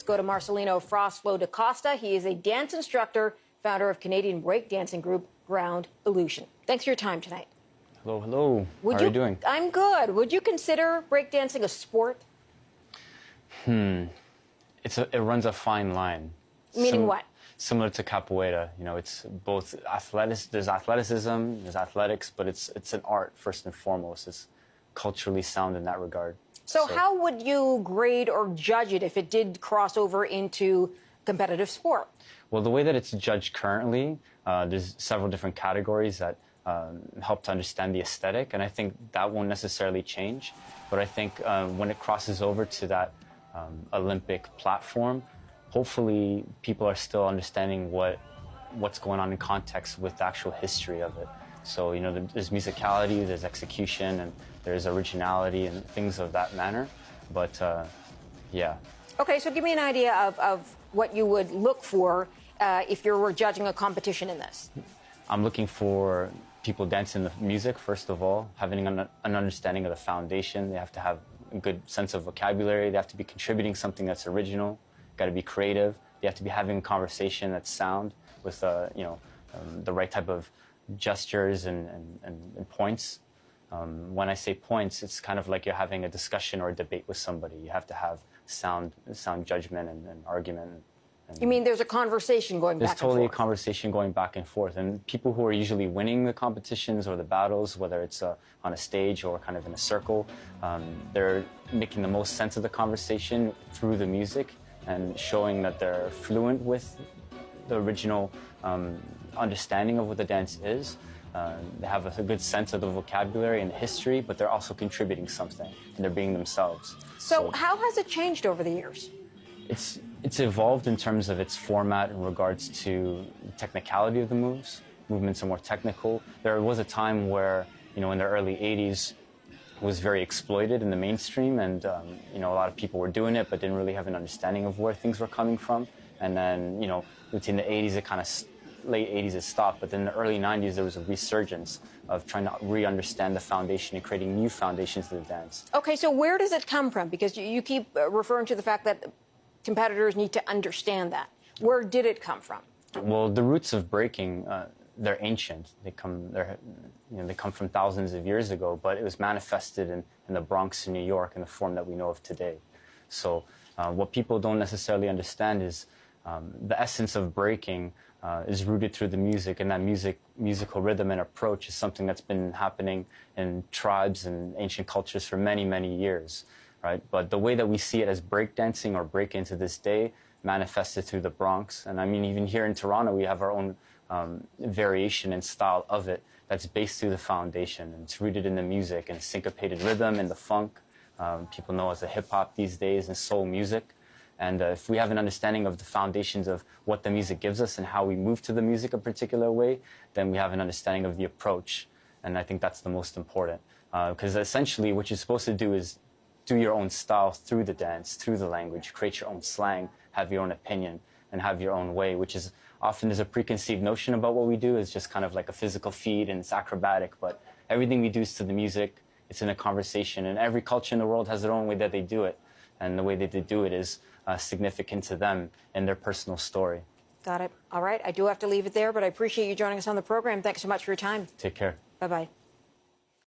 go to Marcelino Frostflow da Costa. He is a dance instructor, founder of Canadian breakdancing group Ground Illusion. Thanks for your time tonight. Hello, hello. How are you doing? I'm good. Would you consider breakdancing a sport? It runs a fine line. Meaning what? Similar to capoeira, you know, it's both there's athleticism, there's athletics, but it's an art first and foremost. It's culturally sound in that regard. So how would you grade or judge it if it did cross over into competitive sport? Well, the way that it's judged currently, there's several different categories that help to understand the aesthetic, and I think that won't necessarily change. But I think when it crosses over to that Olympic platform, hopefully people are still understanding what's going on in context with the actual history of it. So, you know, there's musicality, there's execution, and there's originality and things of that manner. But, yeah. Okay, so give me an idea of what you would look for if you were judging a competition in this. I'm looking for people dancing the music, first of all, having an understanding of the foundation. They have to have a good sense of vocabulary. They have to be contributing something that's original. Got to be creative. They have to be having a conversation that's sound with, you know, the right type of gestures and points. When I say points, it's kind of like you're having a discussion or a debate with somebody. You have to have sound judgment and argument. You mean there's a conversation going back and forth? There's totally a conversation going back and forth. And people who are usually winning the competitions or the battles, whether it's on a stage or kind of in a circle, they're making the most sense of the conversation through the music and showing that they're fluent with the original understanding of what the dance is. They have a good sense of the vocabulary and the history, but they're also contributing something, and they're being themselves. So how has it changed over the years? It's evolved in terms of its format in regards to the technicality of the moves. Movements are more technical. There was a time where, you know, in the early 80s, it was very exploited in the mainstream, and you know, a lot of people were doing it but didn't really have an understanding of where things were coming from. And then, you know, within the 80s, it kind of late 80s it stopped, but then in the early 90s there was a resurgence of trying to re-understand the foundation and creating new foundations to the dance. Okay, so where does it come from? Because you keep referring to the fact that competitors need to understand that. Where did it come from? Well, the roots of breaking, they're ancient. They come from thousands of years ago, but it was manifested in the Bronx in New York in the form that we know of today. So what people don't necessarily understand is the essence of breaking is rooted through the music, and that musical rhythm and approach is something that's been happening in tribes and ancient cultures for many, many years, right? But the way that we see it as breakdancing or break-in to this day manifested through the Bronx. And I mean, even here in Toronto, we have our own variation and style of it that's based through the foundation, and it's rooted in the music and syncopated rhythm and the funk. People know as the hip-hop these days and soul music. And if we have an understanding of the foundations of what the music gives us and how we move to the music a particular way, then we have an understanding of the approach. And I think that's the most important. Because essentially what you're supposed to do is do your own style through the dance, through the language, create your own slang, have your own opinion, and have your own way, which is often there's a preconceived notion about what we do. It's just kind of like a physical feat and it's acrobatic, but everything we do is to the music, it's in a conversation, and every culture in the world has their own way that they do it. And the way that they do it is significant to them and their personal story. Got it. All right. I do have to leave it there, but I appreciate you joining us on the program. Thanks so much for your time. Take care. Bye-bye.